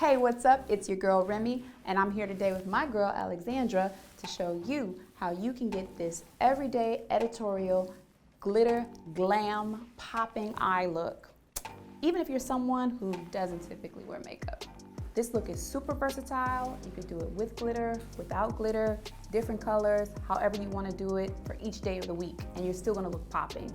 Hey, what's up? It's your girl Remi, and I'm here today with my girl Alexandra to show you how you can get this everyday editorial glitter glam popping eye look, even if you're someone who doesn't typically wear makeup. This look is super versatile. You could do it with glitter, without glitter, different colors, however you want to do it for each day of the week, and you're still going to look popping.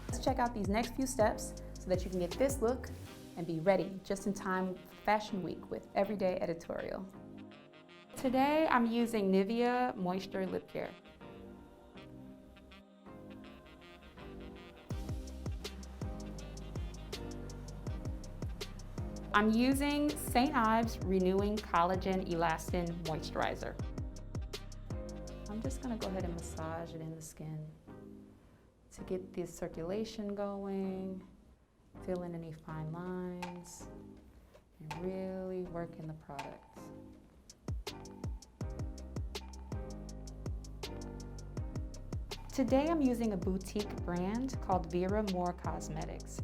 Let's check out these next few steps so that you can get this look and be ready just in time for Fashion Week with Everyday Editorial. Today I'm using Nivea Moisture Lip Care. I'm using St. Ives Renewing Collagen Elastin Moisturizer. I'm just gonna go ahead and massage it in the skin to get the circulation going, fill in any fine lines, and really work in the products. Today I'm using a boutique brand called Vera Cosmetics.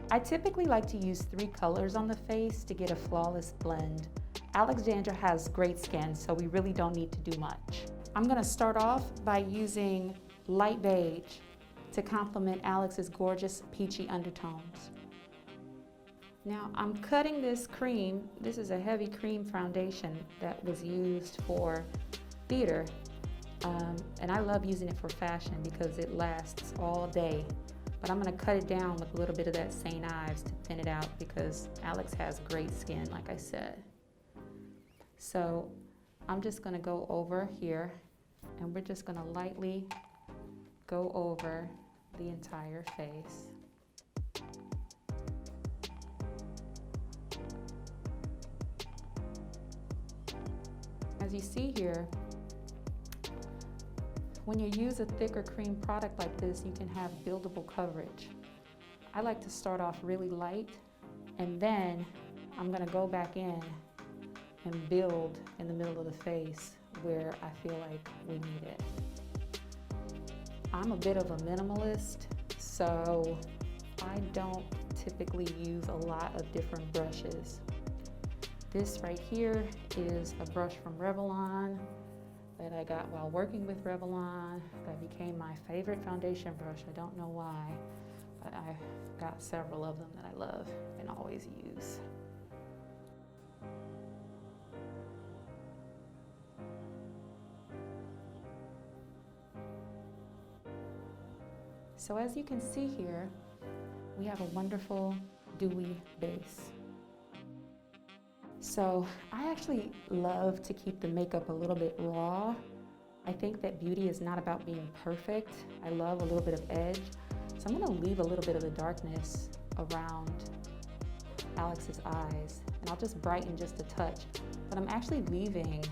I typically like to use 3 colors on the face to get a flawless blend. Alexandra has great skin, so we really don't need to do much. I'm gonna start off by using light beige to complement Alex's gorgeous peachy undertones. Now I'm cutting this cream. This is a heavy cream foundation that was used for theater. And I love using it for fashion because it lasts all day. But I'm gonna cut it down with a little bit of that St. Ives to thin it out because Alex has great skin, like I said. So I'm just gonna go over here and we're just gonna lightly go over the entire face. As you see here, when you use a thicker cream product like this, you can have buildable coverage. I like to start off really light, and then I'm gonna go back in and build in the middle of the face where I feel like we need it. I'm a bit of a minimalist, so I don't typically use a lot of different brushes. This right here is a brush from Revlon that I got while working with Revlon. That became my favorite foundation brush. I don't know why, but I've got several of them that I love and always use. So as you can see here, we have a wonderful dewy base. So I actually love to keep the makeup a little bit raw. I think that beauty is not about being perfect. I love a little bit of edge. So I'm gonna leave a little bit of the darkness around Alex's eyes, and I'll just brighten just a touch. But I'm actually leaving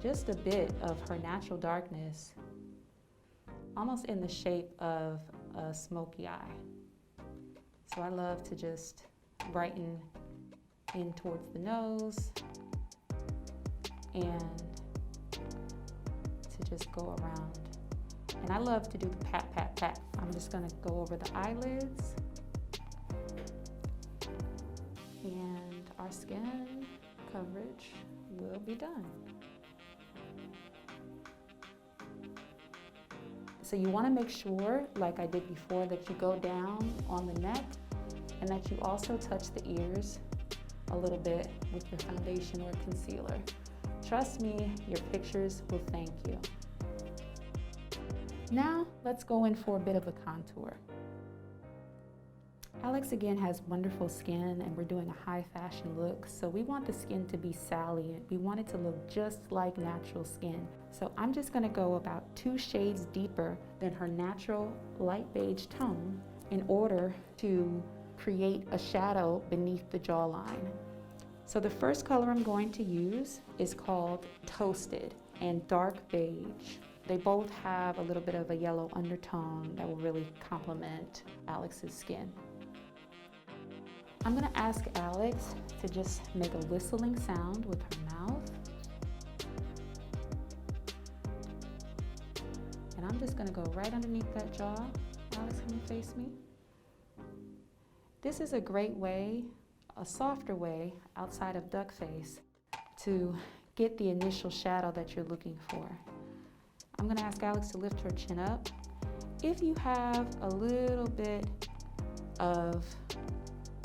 just a bit of her natural darkness, almost in the shape of a smoky eye. So I love to just brighten in towards the nose and to just go around. And I love to do the pat, pat, pat. I'm just gonna go over the eyelids, and our skin coverage will be done. So you wanna make sure, like I did before, that you go down on the neck and that you also touch the ears a little bit with your foundation or concealer. Trust me, your pictures will thank you. Now, let's go in for a bit of a contour. Alex again has wonderful skin, and we're doing a high fashion look, so we want the skin to be salient. We want it to look just like natural skin. So I'm just gonna go about 2 shades deeper than her natural light beige tone in order to create a shadow beneath the jawline. So the first color I'm going to use is called Toasted and Dark Beige. They both have a little bit of a yellow undertone that will really complement Alex's skin. I'm gonna ask Alex to just make a whistling sound with her mouth. And I'm just gonna go right underneath that jaw. Alex, can you face me? This is a great way a softer way outside of duck face to get the initial shadow that you're looking for. I'm gonna ask Alex to lift her chin up. If you have a little bit of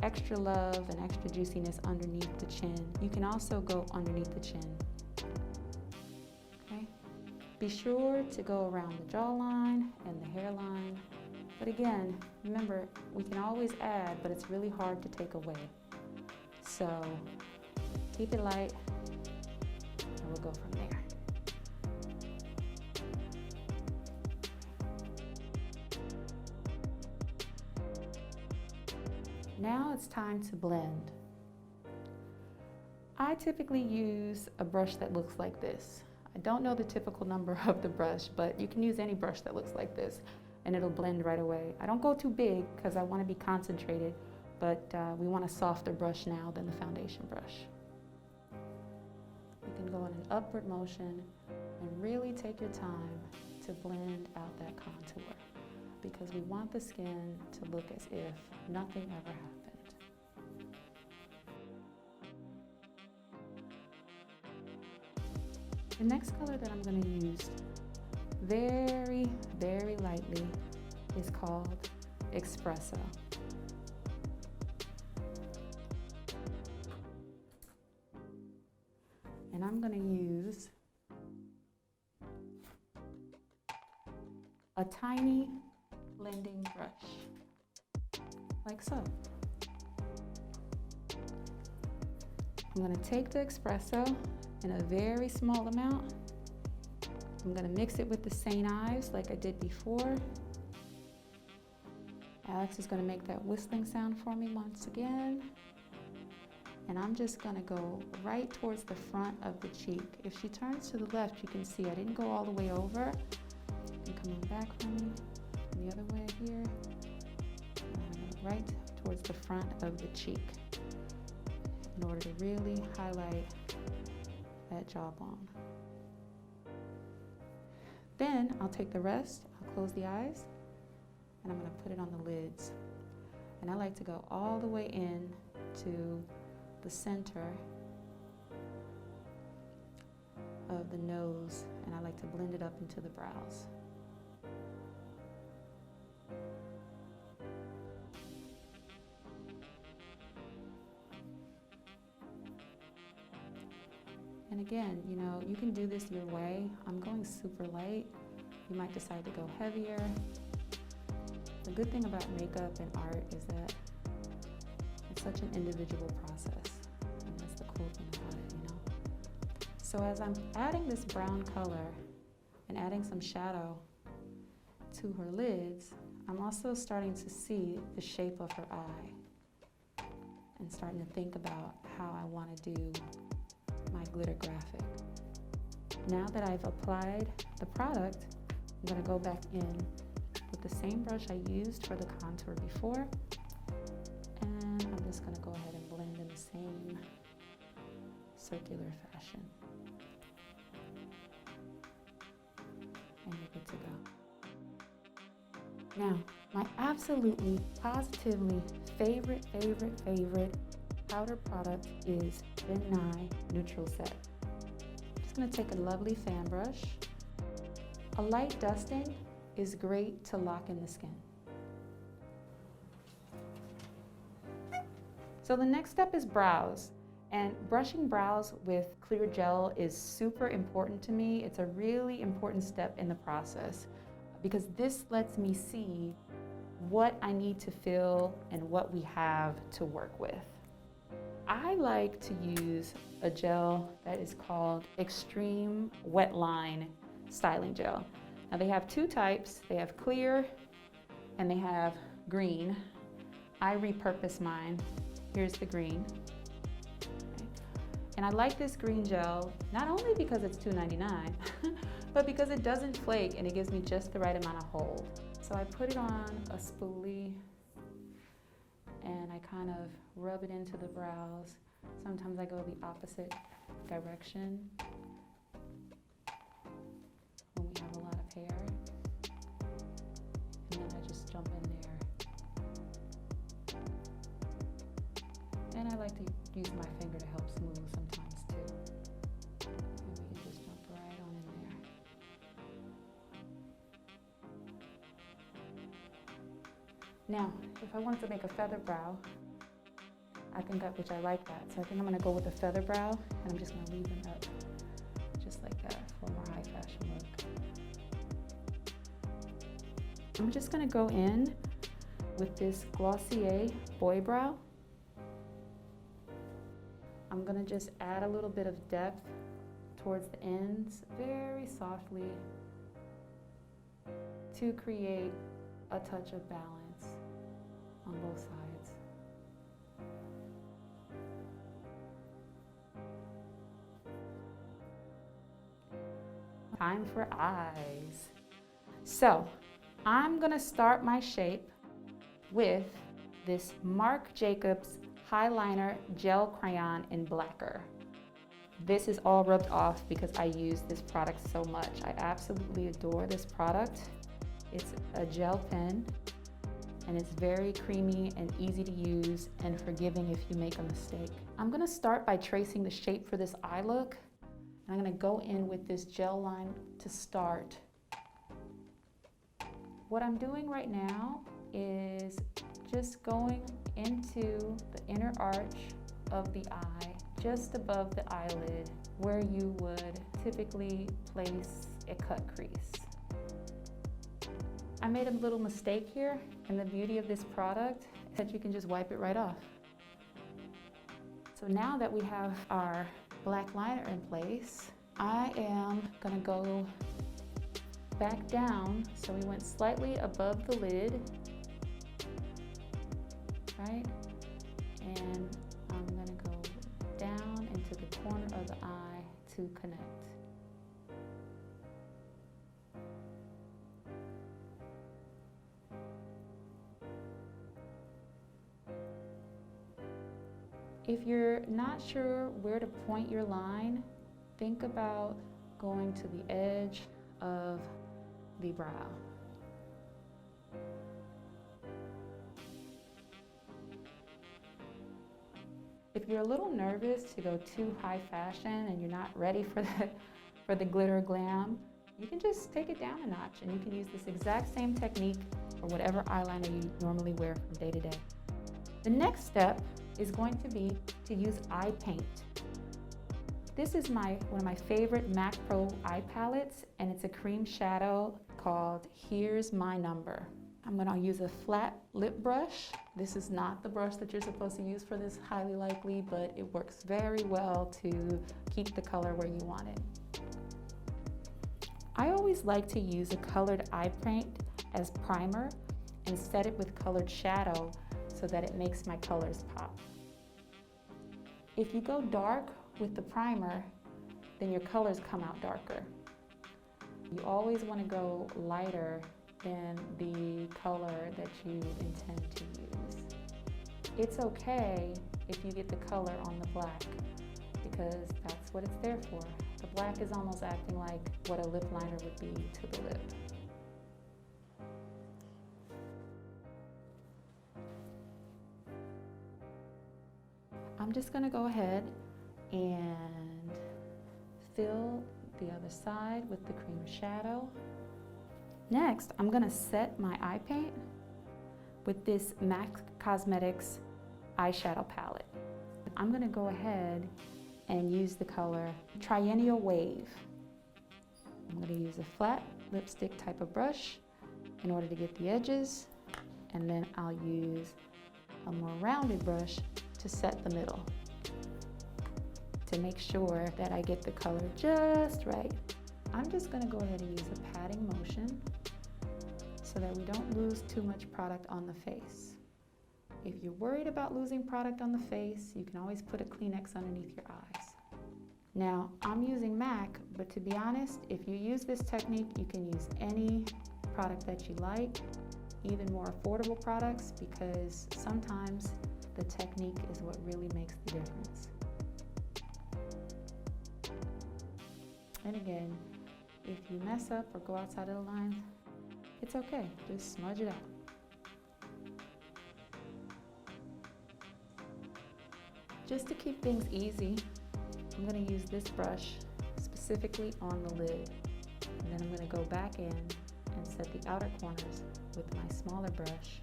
extra love and extra juiciness underneath the chin, you can also go underneath the chin. Okay? Be sure to go around the jawline and the hairline. But again, remember, we can always add, but it's really hard to take away. So keep it light, and we'll go from there. Now it's time to blend. I typically use a brush that looks like this. I don't know the typical number of the brush, but you can use any brush that looks like this and it'll blend right away. I don't go too big because I want to be concentrated, but we want a softer brush now than the foundation brush. You can go in an upward motion and really take your time to blend out that contour, because we want the skin to look as if nothing ever happened. The next color that I'm going to use very, very lightly is called Espresso. And I'm going to use a tiny blending brush, like so. I'm going to take the espresso in a very small amount. I'm going to mix it with the St. Ives like I did before. Alex is going to make that whistling sound for me once again. And I'm just going to go right towards the front of the cheek. If she turns to the left, you can see I didn't go all the way over. And come on back for me. The other way here, right towards the front of the cheek in order to really highlight that jawbone. Then I'll take the rest, I'll close the eyes, and I'm going to put it on the lids. And I like to go all the way in to the center of the nose, and I like to blend it up into the brows. And again, you know, you can do this your way. I'm going super light. You might decide to go heavier. The good thing about makeup and art is that it's such an individual process. And that's the cool thing about it, you know. So as I'm adding this brown color and adding some shadow to her lids, I'm also starting to see the shape of her eye and starting to think about how I want to do my glitter graphic. Now that I've applied the product, I'm going to go back in with the same brush I used for the contour before, and I'm just going to go ahead and blend in the same circular fashion. And you're good to go. Now, my absolutely, positively favorite powder product is the Nye Neutral Set. I'm just going to take a lovely fan brush. A light dusting is great to lock in the skin. So the next step is brows. And brushing brows with clear gel is super important to me. It's a really important step in the process because this lets me see what I need to fill and what we have to work with. I like to use a gel that is called Xtreme Wet Line Styling Gel. Now they have two types. They have clear and they have green. I repurpose mine. Here's the green. Okay. And I like this green gel, not only because it's $2.99, but because it doesn't flake and it gives me just the right amount of hold. So I put it on a spoolie and I kind of rub it into the brows. Sometimes I go the opposite direction when we have a lot of hair. And then I just jump in there. And And I like to use my finger to help smooth sometimes too. And we can just jump right on in there. Now, if I wanted to make a feather brow, which I like that. So I think I'm gonna go with a feather brow, and I'm just gonna leave them up just like that for a more high fashion look. I'm just gonna go in with this Glossier Boy Brow. I'm gonna just add a little bit of depth towards the ends, very softly, to create a touch of balance on both sides. Time for eyes. So I'm gonna start my shape with this Marc Jacobs HighLiner Gel Crayon in Blacquer. This is all rubbed off because I use this product so much. I absolutely adore this product. It's a gel pen, and it's very creamy and easy to use and forgiving if you make a mistake. I'm gonna start by tracing the shape for this eye look. I'm gonna go in with this gel line to start. What I'm doing right now is just going into the inner arch of the eye, just above the eyelid, where you would typically place a cut crease. I made a little mistake here, and the beauty of this product is that you can just wipe it right off. So now that we have our black liner in place, I am gonna go back down. So we went slightly above the lid, right? And I'm gonna go down into the corner of the eye to connect. If you're not sure where to point your line, think about going to the edge of the brow. If you're a little nervous to go too high fashion and you're not ready for the glitter glam, you can just take it down a notch, and you can use this exact same technique for whatever eyeliner you normally wear from day to day. The next step is going to be to use eye paint. This is one of my favorite MAC Pro eye palettes, and it's a cream shadow called Here's My Number. I'm gonna use a flat lip brush. This is not the brush that you're supposed to use for this, highly likely, but it works very well to keep the color where you want it. I always like to use a colored eye paint as primer and set it with colored shadow so that it makes my colors pop. If you go dark with the primer, then your colors come out darker. You always want to go lighter than the color that you intend to use. It's okay if you get the color on the black, because that's what it's there for. The black is almost acting like what a lip liner would be to the lip. I'm just gonna go ahead and fill the other side with the cream shadow. Next, I'm gonna set my eye paint with this MAC Cosmetics eyeshadow palette. I'm gonna go ahead and use the color Triennial Wave. I'm gonna use a flat lipstick type of brush in order to get the edges, and then I'll use a more rounded brush to set the middle, to make sure that I get the color just right. I'm just gonna go ahead and use a patting motion so that we don't lose too much product on the face. If you're worried about losing product on the face, you can always put a Kleenex underneath your eyes. Now, I'm using MAC, but to be honest, if you use this technique, you can use any product that you like, even more affordable products, because sometimes the technique is what really makes the difference. And again, if you mess up or go outside of the lines, it's okay, just smudge it out. Just to keep things easy, I'm going to use this brush specifically on the lid. And then I'm going to go back in and set the outer corners with my smaller brush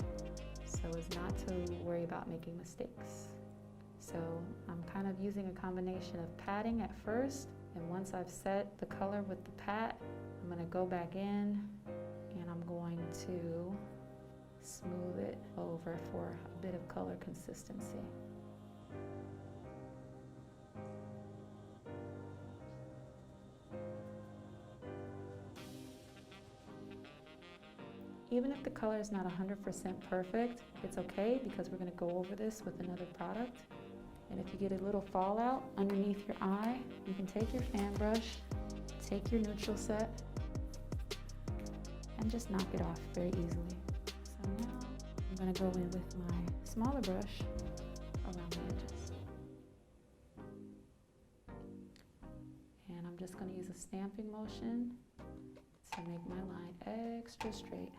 so as not to worry about making mistakes. So I'm kind of using a combination of patting at first, and once I've set the color with the pat, I'm going to go back in and I'm going to smooth it over for a bit of color consistency. Even if the color is not 100% perfect, it's okay because we're going to go over this with another product. And if you get a little fallout underneath your eye, you can take your fan brush, take your neutral set, and just knock it off very easily. So now I'm going to go in with my smaller brush around the edges. And I'm just going to use a stamping motion to make my line extra straight.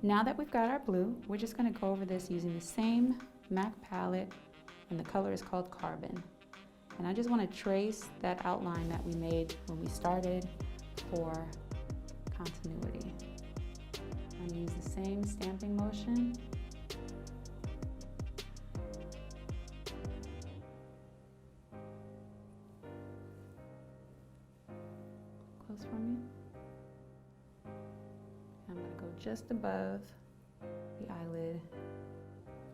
Now that we've got our blue, we're just going to go over this using the same MAC palette, and the color is called Carbon. And I just want to trace that outline that we made when we started for continuity. I'm going to use the same stamping motion. Close for me. I'm going to go just above the eyelid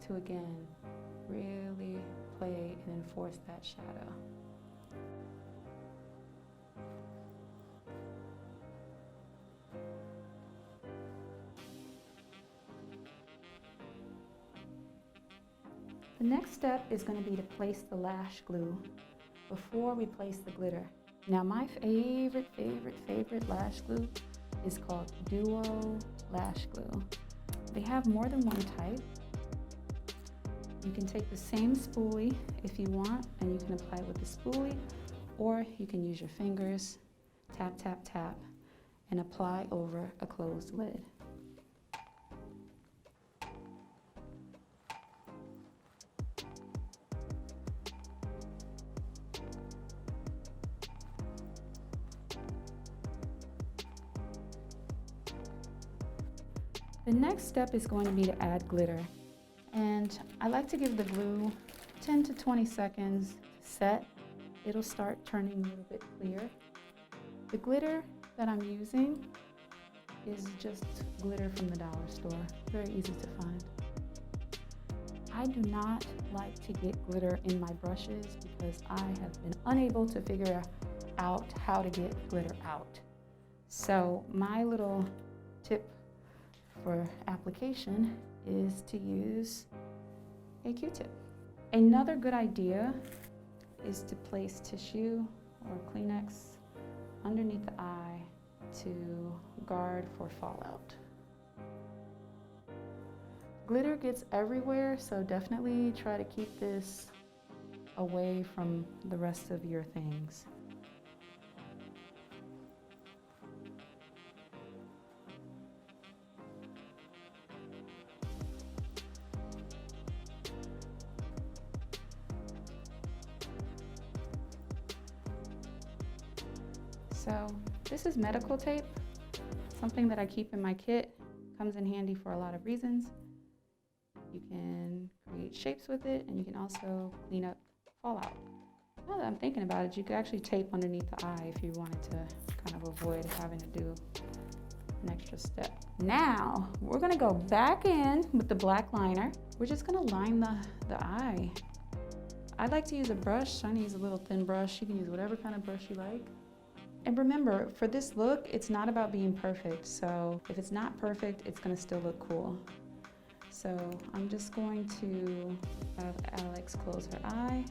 to again really play and enforce that shadow. The next step is going to be to place the lash glue before we place the glitter. Now my favorite lash glue is called Duo Lash Glue. They have more than one type. You can take the same spoolie if you want, and you can apply it with the spoolie, or you can use your fingers, tap, tap, tap, and apply over a closed lid. The next step is going to be to add glitter. And I like to give the glue 10 to 20 seconds to set. It'll start turning a little bit clear. The glitter that I'm using is just glitter from the dollar store. Very easy to find. I do not like to get glitter in my brushes because I have been unable to figure out how to get glitter out. So my little tip for application is to use a Q-tip. Another good idea is to place tissue or Kleenex underneath the eye to guard for fallout. Glitter gets everywhere, so definitely try to keep this away from the rest of your things. So this is medical tape, something that I keep in my kit. Comes in handy for a lot of reasons. You can create shapes with it, and you can also clean up fallout. Now that I'm thinking about it, you could actually tape underneath the eye if you wanted to kind of avoid having to do an extra step. Now we're gonna go back in with the black liner. We're just gonna line the eye. I like to use a brush, so I'm gonna use a little thin brush. You can use whatever kind of brush you like. And remember, for this look, it's not about being perfect. So if it's not perfect, it's gonna still look cool. So I'm just going to have Alex close her eye.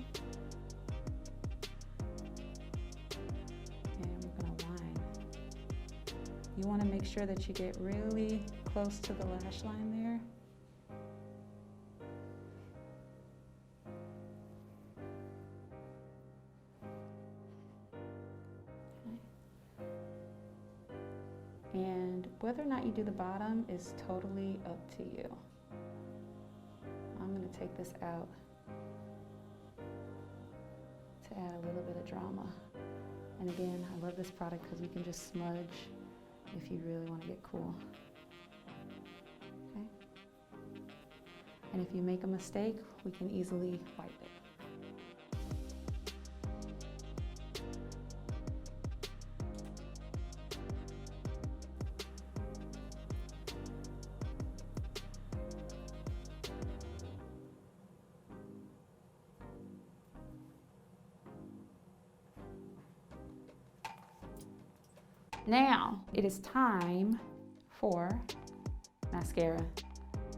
And we're gonna line. You wanna make sure that you get really close to the lash line there. And whether or not you do the bottom is totally up to you. I'm gonna take this out to add a little bit of drama. And again, I love this product because you can just smudge if you really want to get cool. Okay? And if you make a mistake, we can easily wipe it. Now, it is time for mascara.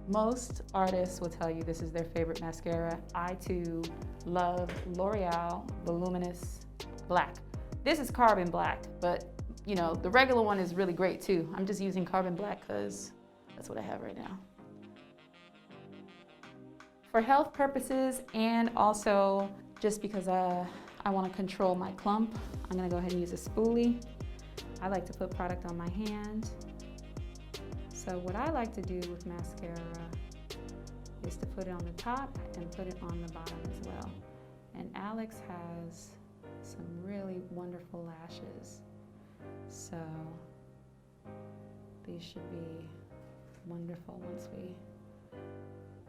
Most artists will tell you this is their favorite mascara. I too love L'Oreal Voluminous Black. This is Carbon Black, but you know, the regular one is really great too. I'm just using Carbon Black because that's what I have right now. For health purposes and also just because I want to control my clump, I'm gonna go ahead and use a spoolie. I like to put product on my hand. So what I like to do with mascara is to put it on the top and put it on the bottom as well. And Alex has some really wonderful lashes. So these should be wonderful once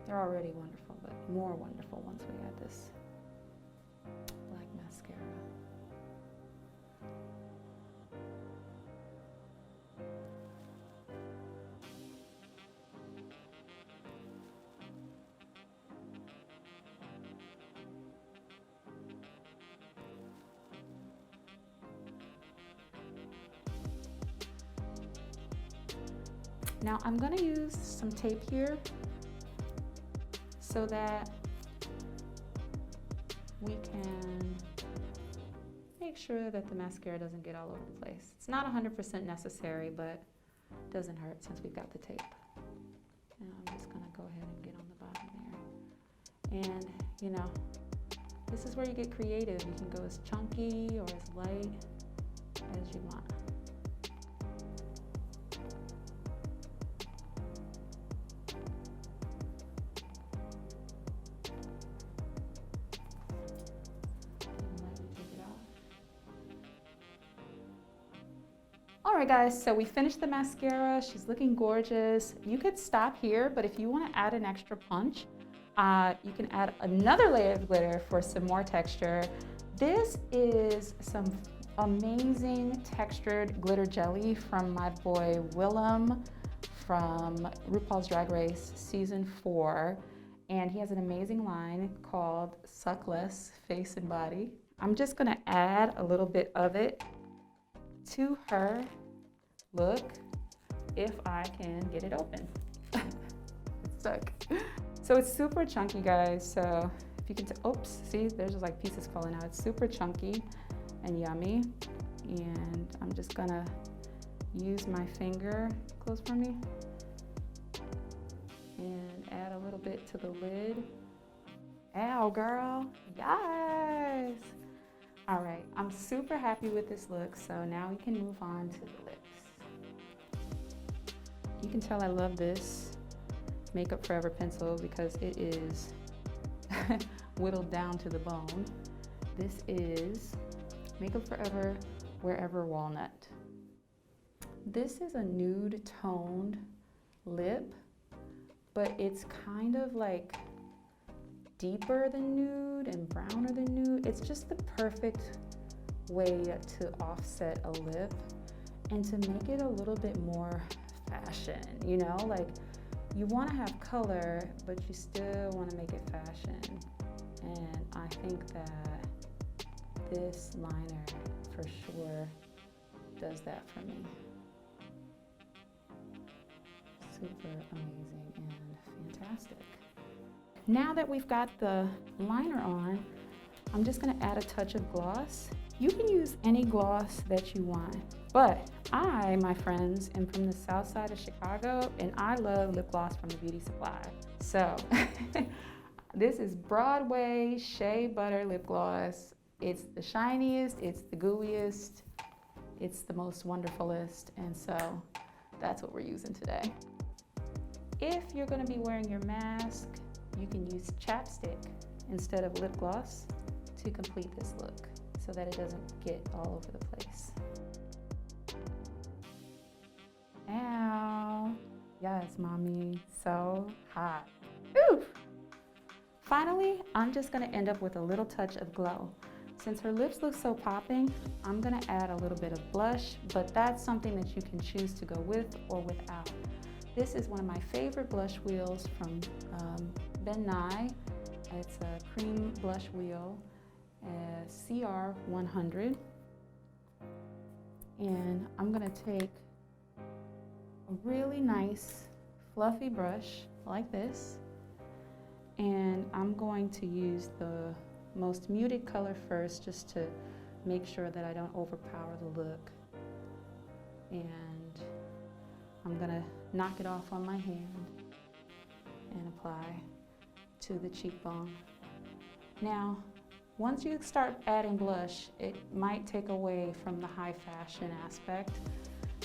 they're already wonderful, but more wonderful once we add this black mascara. Now I'm gonna use some tape here so that we can make sure that the mascara doesn't get all over the place. It's not 100% necessary, but it doesn't hurt since we've got the tape. Now I'm just gonna go ahead and get on the bottom there. And you know, this is where you get creative. You can go as chunky or as light as you want. Alright guys, so we finished the mascara. She's looking gorgeous. You could stop here, but if you want to add an extra punch, you can add another layer of glitter for some more texture. This is some amazing textured glitter jelly from my boy Willem from RuPaul's Drag Race Season 4. And he has an amazing line called Suckless Face and Body. I'm just going to add a little bit of it to her look if I can get it open. It's stuck. So it's super chunky, guys. So if you can, oops, see, there's just like pieces falling out. It's super chunky and yummy. And I'm just gonna use my finger, close for me, and add a little bit to the lid. Ow, girl, yes. All right, I'm super happy with this look, so now we can move on to the lips. You can tell I love this Makeup Forever pencil because it is whittled down to the bone. This is Makeup Forever Wherever Walnut. This is a nude toned lip, but it's kind of like deeper than nude and browner than nude. It's just the perfect way to offset a lip and to make it a little bit more fashion, you know? Like, you want to have color, but you still want to make it fashion. And I think that this liner for sure does that for me. Super amazing and fantastic. Now that we've got the liner on, I'm just gonna add a touch of gloss. You can use any gloss that you want, but I, my friends, am from the south side of Chicago and I love lip gloss from the Beauty Supply. So this is Broadway Shea Butter Lip Gloss. It's the shiniest, it's the gooeyest, it's the most wonderfulest. And so that's what we're using today. If you're gonna be wearing your mask, you can use chapstick instead of lip gloss to complete this look so that it doesn't get all over the place. Ow. Yes, mommy, so hot. Ooh. Finally, I'm just gonna end up with a little touch of glow. Since her lips look so popping, I'm gonna add a little bit of blush, but that's something that you can choose to go with or without. This is one of my favorite blush wheels from Ben Nye. It's a cream blush wheel, CR 100. And I'm gonna take a really nice fluffy brush like this, and I'm going to use the most muted color first just to make sure that I don't overpower the look. And I'm gonna knock it off on my hand and apply to the cheekbone. Now, once you start adding blush, it might take away from the high fashion aspect.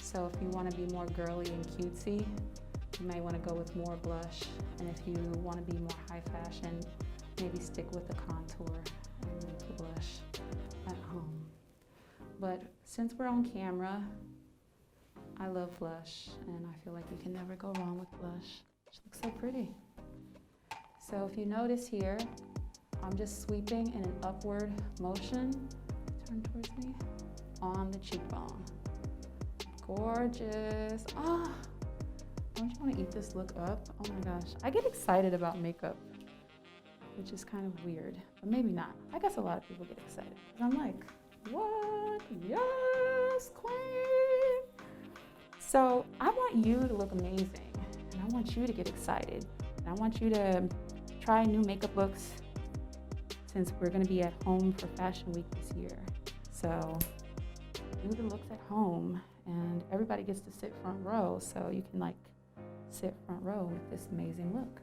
So if you want to be more girly and cutesy, you may want to go with more blush. And if you want to be more high fashion, maybe stick with the contour and make the blush at home. But since we're on camera, I love blush, and I feel like you can never go wrong with blush. She looks so pretty. So if you notice here, I'm just sweeping in an upward motion, turn towards me, on the cheekbone. Gorgeous. Ah, don't you want to eat this look up? Oh my gosh. I get excited about makeup, which is kind of weird, but maybe not. I guess a lot of people get excited. I'm like, what? Yes, queen. So I want you to look amazing, and I want you to get excited, and I want you to try new makeup looks since we're gonna be at home for Fashion Week this year. So do the looks at home, and everybody gets to sit front row, so you can like sit front row with this amazing look.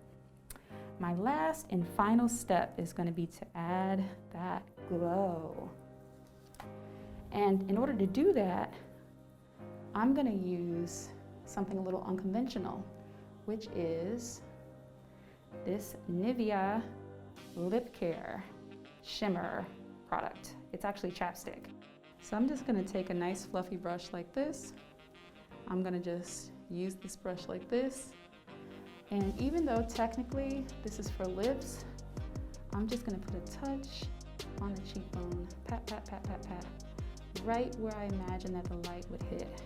My last and final step is gonna be to add that glow. And in order to do that, I'm gonna use something a little unconventional, which is this Nivea Lip Care Shimmer product. It's actually chapstick. So I'm just gonna take a nice fluffy brush like this. I'm gonna just use this brush like this. And even though technically this is for lips, I'm just gonna put a touch on the cheekbone. Pat, pat, pat, pat, pat. Right where I imagine that the light would hit.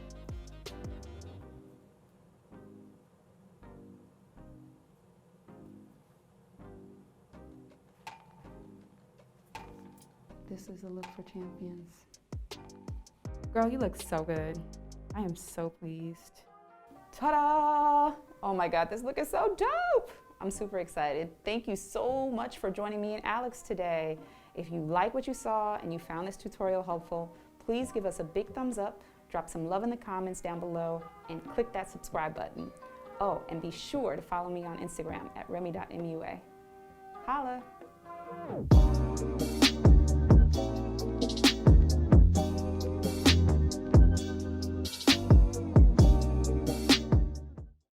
This is a look for champions. Girl, you look so good. I am so pleased. Ta-da! Oh my God, this look is so dope. I'm super excited. Thank you so much for joining me and Alex today. If you like what you saw and you found this tutorial helpful, please give us a big thumbs up, drop some love in the comments down below, and click that subscribe button. Oh, and be sure to follow me on Instagram at remi.mua. Holla!